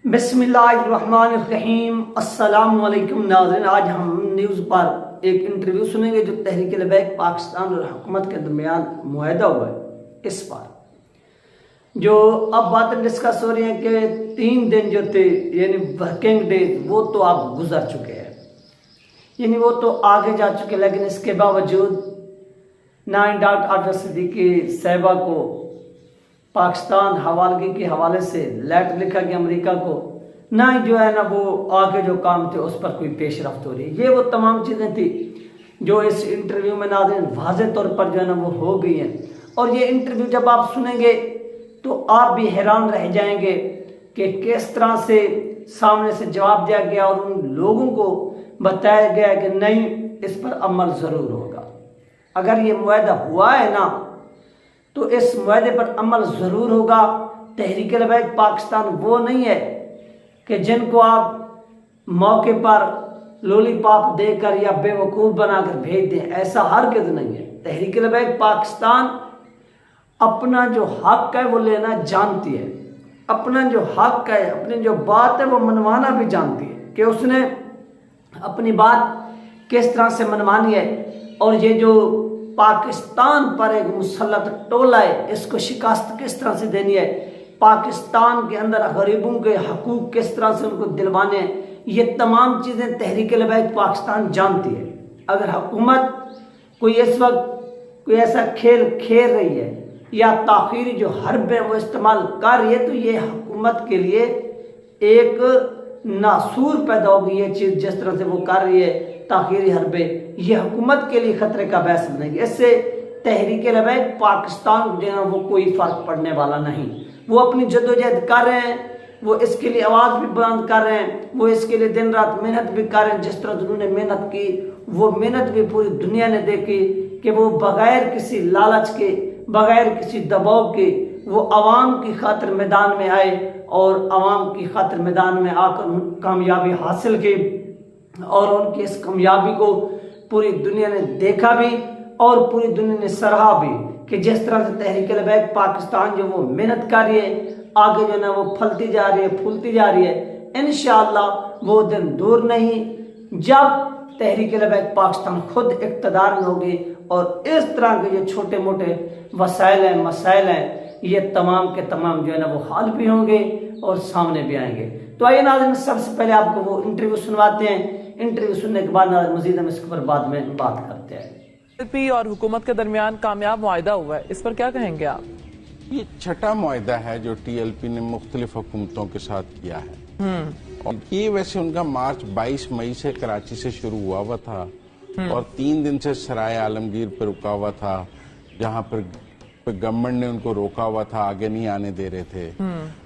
बिस्मिल्लाहिर्रहमानिर्रहीम। अस्सलाम वालेकुम नाज़रीन, आज हम न्यूज़ पर एक इंटरव्यू सुनेंगे जो तहरीक लबैक पाकिस्तान और हुकूमत के दरमियान मुआहदा हुआ है। इस पर जो अब बातें डिस्कस हो रही हैं कि 3 दिन जो थे यानी वर्किंग डेज वो तो अब गुजर चुके हैं, यानी वो तो आगे जा चुके, लेकिन इसके बावजूद ना ही डॉक्टर आफिया सिद्दीकी साहिबा को पाकिस्तान हवालगी के हवाले से लेटर लिखा गया अमेरिका को, ना ही जो है ना वो आगे जो काम थे उस पर कोई पेशरफ्त हो रही है। ये वो तमाम चीज़ें थी जो इस इंटरव्यू में नाज़रीन वाज़े तौर पर जो है ना वो हो गई हैं। और ये इंटरव्यू जब आप सुनेंगे तो आप भी हैरान रह जाएंगे कि किस तरह से सामने से जवाब दिया गया और उन लोगों को बताया गया कि नहीं, इस पर अमल ज़रूर होगा। अगर ये मुआहदा हुआ है ना तो इस मुआहदे पर अमल ज़रूर होगा। तहरीक लबैक पाकिस्तान वो नहीं है कि जिनको आप मौके पर लोलीपॉप देकर या बेवकूफ़ बनाकर भेज दें, ऐसा हरगिज़ नहीं है। तहरीक लबैक पाकिस्तान अपना जो हक है वो लेना जानती है, अपना जो हक है, अपनी जो बात है वो मनवाना भी जानती है कि उसने अपनी बात किस तरह से मनवानी है। और ये जो पाकिस्तान पर एक मुसल्लत टोला है, इसको शिकस्त किस तरह से देनी है, पाकिस्तान के अंदर गरीबों के हकूक़ किस तरह से उनको दिलवाने हैं, ये तमाम चीज़ें तहरीक लबैक पाकिस्तान जानती है। अगर हुकूमत कोई इस वक्त कोई ऐसा खेल खेल रही है या ताख़ीरी जो हर्ब है वो इस्तेमाल कर रही है, तो ये हुकूमत के लिए एक नासूर पैदा होगी। ये चीज़ जिस तरह से वो कर रही है ताख़ीरी हरबे, ये हुकूमत के लिए ख़तरे का बायस बनेगी। इससे तहरीक लबैक पाकिस्तान को देना वो कोई फ़र्क पड़ने वाला नहीं। वो अपनी जद्दोजहद कर रहे हैं, वो इसके लिए आवाज़ भी बुलंद कर रहे हैं, वो इसके लिए दिन रात मेहनत भी कर रहे हैं। जिस तरह उन्होंने मेहनत की, वो मेहनत भी पूरी दुनिया ने देखी कि वो बग़ैर किसी लालच के, बग़ैर किसी दबाव के वो आवाम की खातिर मैदान में आए और आवाम की खातिर मैदान में आकर कामयाबी हासिल की। और उनकी इस कामयाबी को पूरी दुनिया ने देखा भी और पूरी दुनिया ने सराहा भी कि जिस तरह से तहरीक लबैक पाकिस्तान जो वो मेहनत कर रही है, आगे जो ना वो फलती जा रही है, फूलती जा रही है। इंशाअल्लाह वो दिन दूर नहीं जब तहरीक लबैक पाकिस्तान खुद इक़्तिदार में होगी और इस तरह के जो छोटे मोटे वसाइल हैं, मसाइल हैं, ये तमाम के तमाम जो है ना वो हल भी होंगे और सामने भी आएंगे। तो आइए नाज़रीन, सबसे पहले आपको वो इंटरव्यू सुनवाते हैं। इंटरव्यू सुनने के बाद मज़ीद हम इसके ऊपर बाद में बात करते हैं। टीएलपी और हुकूमत के दरमियान कामयाब मुआहदा हुआ है, इस पर क्या कहेंगे आप? ये छठा मुआहदा है जो टीएलपी ने मुख्तलिफ हुकूमतों के साथ किया है। और ये वैसे उनका मार्च 22 मई से कराची से शुरू हुआ था और 3 दिन से सराय आलमगीर पर रुका हुआ था, जहां पर गवर्नमेंट ने उनको रोका हुआ था, आगे नहीं आने दे रहे थे।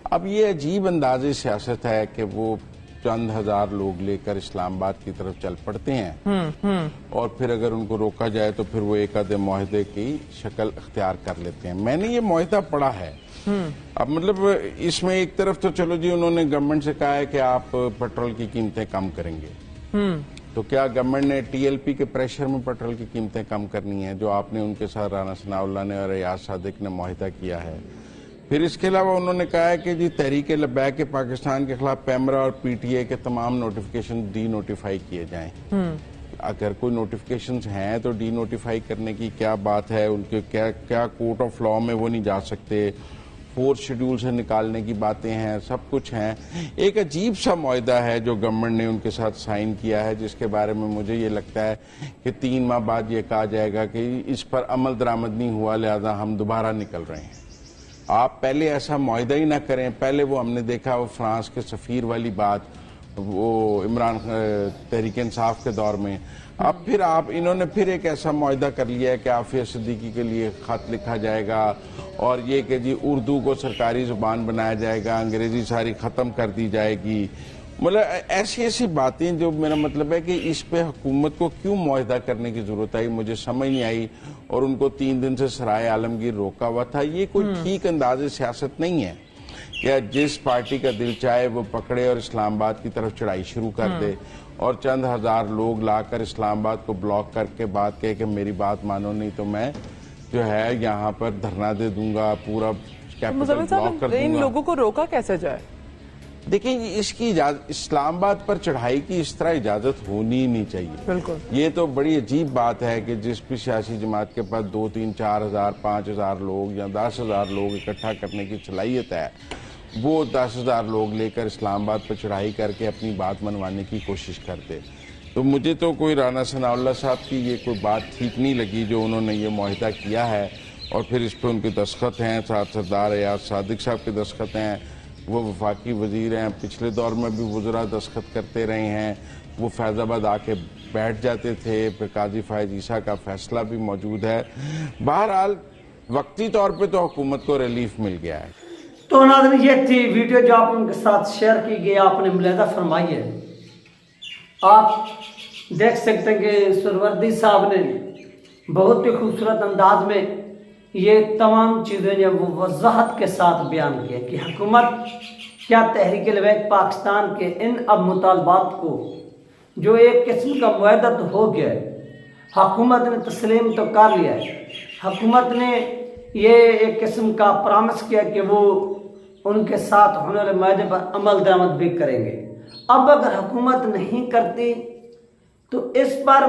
अब ये अजीब अंदाजे सियासत है कि वो चंद हजार लोग लेकर इस्लामाबाद की तरफ चल पड़ते हैं और फिर अगर उनको रोका जाए तो फिर वो एक आधे मुआहदे की शक्ल अख्तियार कर लेते हैं। मैंने ये मुआहदा पढ़ा है। अब मतलब इसमें एक तरफ तो चलो जी, उन्होंने गवर्नमेंट से कहा है कि आप पेट्रोल की कीमतें कम करेंगे, तो क्या गवर्नमेंट ने टीएलपी के प्रेशर में पेट्रोल की कीमतें कम करनी है, जो आपने उनके साथ राना सनाउल्लाह ने और रियाज सादिक ने मुआहदा किया है। फिर इसके अलावा उन्होंने कहा है कि जी तहरीक लबैक के पाकिस्तान के खिलाफ पैमरा और पीटीए के तमाम नोटिफिकेशन डी नोटिफाई किए जाएं। अगर कोई नोटिफिकेशंस हैं तो डी नोटिफाई करने की क्या बात है, उनके क्या कोर्ट ऑफ लॉ में वो नहीं जा सकते, 4th शेड्यूल से निकालने की बातें हैं, सब कुछ हैं। एक अजीब सा मुआहदा है जो गवर्नमेंट ने उनके साथ साइन किया है, जिसके बारे में मुझे ये लगता है कि 3 माह बाद ये कहा जाएगा कि इस पर अमल दरामद नहीं हुआ, लिहाजा हम दोबारा निकल रहे हैं। आप पहले ऐसा मुआहदा ही ना करें। पहले वो हमने देखा वो फ्रांस के सफ़ीर वाली बात, वो इमरान तहरीक इंसाफ के दौर में। अब फिर इन्होंने फिर एक ऐसा मुआहदा कर लिया है कि आफिया सिद्दीकी के लिए ख़त लिखा जाएगा और ये कि जी उर्दू को सरकारी ज़ुबान बनाया जाएगा, अंग्रेज़ी सारी ख़त्म कर दी जाएगी। मतलब ऐसी ऐसी बातें जो मेरा मतलब है कि इस पे हुकूमत को क्यों मुआहदा करने की जरूरत आई, मुझे समझ नहीं आई। और उनको 3 दिन से सराय आलमगीर रोका हुआ था। ये कोई ठीक अंदाजे सियासत नहीं है कि जिस पार्टी का दिल चाहे वो पकड़े और इस्लामाबाद की तरफ चढ़ाई शुरू कर दे और चंद हजार लोग लाकर इस्लामाबाद को ब्लॉक करके बात कहे कि मेरी बात मानो, नहीं तो मैं जो है यहाँ पर धरना दे दूंगा, पूरा कैपिटल ब्लॉक कर दूंगा। इन लोगों को रोका कैसे जाए? देखिए इसकी इस्लामाबाद पर चढ़ाई की इस तरह इजाजत होनी ही नहीं चाहिए। बिल्कुल। ये तो बड़ी अजीब बात है कि जिस भी सियासी जमात के पास 2, 3, 4 हजार 5 हजार लोग या 10 हजार लोग इकट्ठा करने की सलाहियत है, वो 10 हजार लोग लेकर इस्लामाबाद पर चढ़ाई करके अपनी बात मनवाने की कोशिश करते। तो मुझे तो कोई राना सनाउल्लाह साहब की ये कोई बात ठीक नहीं लगी जो उन्होंने ये मुआहिदा किया है, और फिर इस पर उनके दस्तखत हैं, साथ सरदार एयाज सादिक साहब के दस्तखत हैं, वो वफाकी वजीर हैं, पिछले दौर में भी वज़रा दस्तखत करते रहे हैं, वो फैज़ाबाद आके बैठ जाते थे, फिर काजी फायज ईसा का फैसला भी मौजूद है। बहरहाल वक्ती तौर पे तो हुकूमत को रिलीफ मिल गया है। तो नाज़रीन ये थी वीडियो जो आप उनके साथ शेयर की गई, आपने मुलाहिजा फरमाई है। आप देख सकते हैं कि सुरवर्दी साहब ने बहुत ही खूबसूरत अंदाज में ये तमाम चीज़ें जो वो वजाहत के साथ बयान किया कि हुकूमत क्या तहरीक लबैक पाकिस्तान के इन अब मुतालबात को जो एक किस्म का मुआहदा तो हो गया है, हुकूमत ने तस्लीम तो कर लिया है, हुकूमत ने ये एक किस्म का प्रॉमिस किया कि वो उनके साथ होने वाले मुआहदे पर अमल दरामद भी करेंगे। अब अगर हुकूमत नहीं करती तो इस पर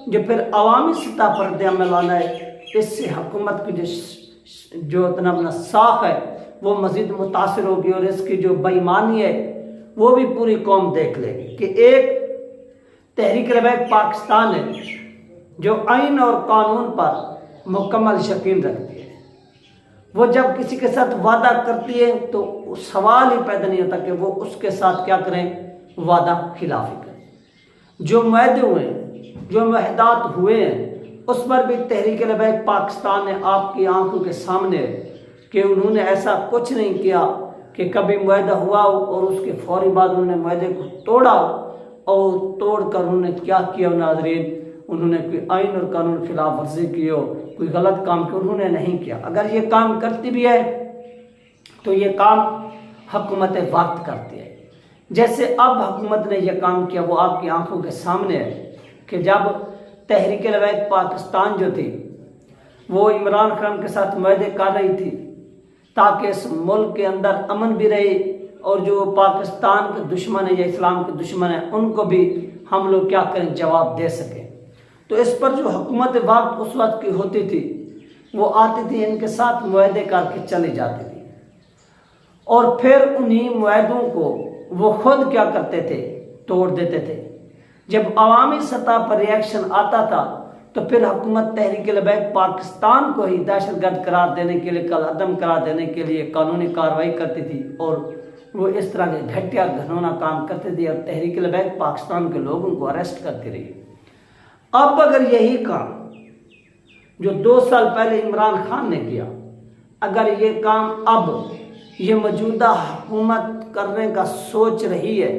जो फिर अवामी सतह पर अमल आना है, इससे हुकूमत की जो इतना अपना साख है वो मज़ीद मुतासिर होगी, और इसकी जो बेईमानी है वो भी पूरी कौम देख लेगी कि एक तहरीक लबैक पाकिस्तान है जो आइन और कानून पर मुकम्मल यकीन रखती है। वो जब किसी के साथ वादा करती है तो सवाल ही पैदा नहीं होता कि वो उसके साथ क्या करें, वादा खिलाफी करें। जो मुआहदे हुए हैं, जो मुआहदात हुए हैं, उस पर भी तहरीक लबैक पाकिस्तान ने आपकी आंखों के सामने कि उन्होंने ऐसा कुछ नहीं किया कि कभी मुआहदा हुआ और उसके फौरी बाद उन्होंने मुआहदे को तोड़ा, और तोड़कर उन्होंने क्या किया नाज़रीन, उन्होंने कोई आइन और कानून की खिलाफ वर्जी की हो, कोई गलत काम किया, उन्होंने नहीं किया। अगर ये काम करती भी है तो ये काम हुकूमत वक्त करती है। जैसे अब हुकूमत ने यह काम किया वो आपकी आंखों के सामने है कि जब तहरीक लबैक पाकिस्तान जो थी वो इमरान खान के साथ मुआहदे कर रही थी ताकि इस मुल्क के अंदर अमन भी रहे, और जो पाकिस्तान के दुश्मन है या इस्लाम के दुश्मन है उनको भी हम लोग क्या करें, जवाब दे सकें। तो इस पर जो हुकूमत वक्त उस वक्त की होती थी वो आती थी, इनके साथ मुआहदे करके चली जाती थी, और फिर उन्हीं मुआहदों को वो खुद क्या करते थे, तोड़ देते थे। जब अवामी सतह पर रिएक्शन आता था तो फिर हुकूमत तहरीक लबैक पाकिस्तान को ही दहशतगर्द करार देने के लिए, कल अदम करार देने के लिए कानूनी कार्रवाई करती थी, और वो इस तरह के घटिया घिनौना काम करते थे, और तहरीक लबैक पाकिस्तान के लोगों को अरेस्ट करती रही। अब अगर यही काम जो 2 साल पहले इमरान खान ने किया, अगर ये काम अब ये मौजूदा हुकूमत करने का सोच रही है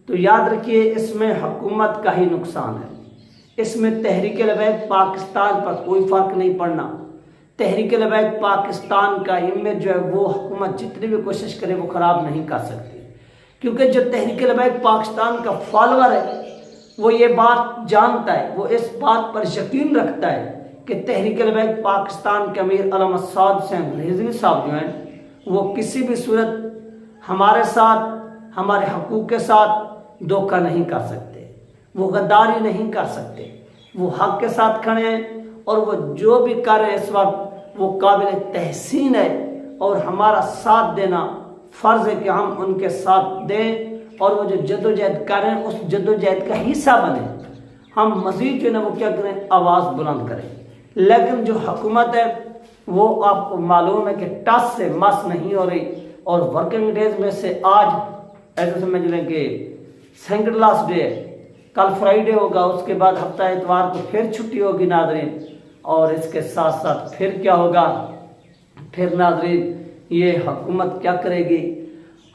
तो याद रखिए इसमें हुकूमत का ही नुकसान है। इसमें तहरीक लबैक पाकिस्तान पर कोई फ़र्क नहीं पड़ना। तहरीक लबैक पाकिस्तान का इमेज जो है वो हुकूमत जितनी भी कोशिश करे वो ख़राब नहीं कर सकती, क्योंकि जो तहरीक लबैक पाकिस्तान का फॉलोअर है वो ये बात जानता है, वो इस बात पर यकीन रखता है कि तहरीक लबैक पाकिस्तान के अमीर अलम साद हुसैन रिजवी साहब जो हैं वो किसी भी सूरत हमारे साथ, हमारे हकूक़ के साथ धोखा नहीं कर सकते, वो गद्दारी नहीं कर सकते, वो हक के साथ खड़े हैं, और वो जो भी कर रहे हैं इस वक्त वो काबिल तहसीन है, और हमारा साथ देना फ़र्ज़ है कि हम उनके साथ दें, और वो जो जद्दोजहद कर रहे हैं उस जद्दोजहद का हिस्सा बने। हम मज़ीद जो है वो क्या करें, आवाज़ बुलंद करें। लेकिन जो हुकूमत है वो आपको मालूम है कि टस से मस नहीं हो रही, और वर्किंग डेज में से आज ऐसे समझ लें कि सेकंड लास्ट डे है, कल फ्राइडे होगा, उसके बाद हफ्ता इतवार को फिर छुट्टी होगी नाज़रीन, और इसके साथ साथ फिर क्या होगा, फिर नाज़रीन ये हुकूमत क्या करेगी,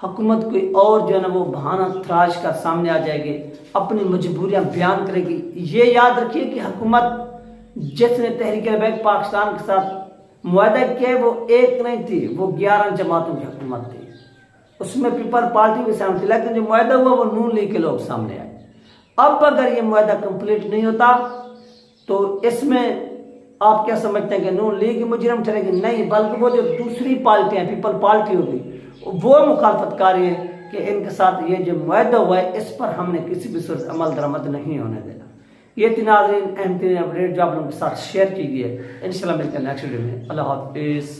हुकूमत कोई और जो है ना वो बहाना तराश कर सामने आ जाएगी, अपनी मजबूरियां बयान करेगी। ये याद रखिए कि हुकूमत जिसने तहरीक लबैक पाकिस्तान के साथ मुआहदा किया वो एक नहीं थी, वो 11 जमातों की हुकूमत थी, उसमें पीपल पार्टी भी शामिल थी, लेकिन जो मुआहदा हुआ वो नून लीग के लोग सामने आए। अब अगर ये मुआहदा कंप्लीट नहीं होता तो इसमें आप क्या समझते हैं कि नून लीग मुजरिम ठहरेगी? नहीं, बल्कि वो जो दूसरी पार्टियां पीपल पार्टी होगी वो मुखालफत कर रही है कि इनके साथ ये जो मुआहदा हुआ है इस पर हमने किसी भी सूरत अमल दरामद नहीं होने देना। ये तीन नाज़रीन अहम तीन अपडेट जो आप लोगों के साथ शेयर की गई है। इंशाल्लाह मिलते हैं नेक्स्ट वीडियो में। अल्लाह हाफिज़।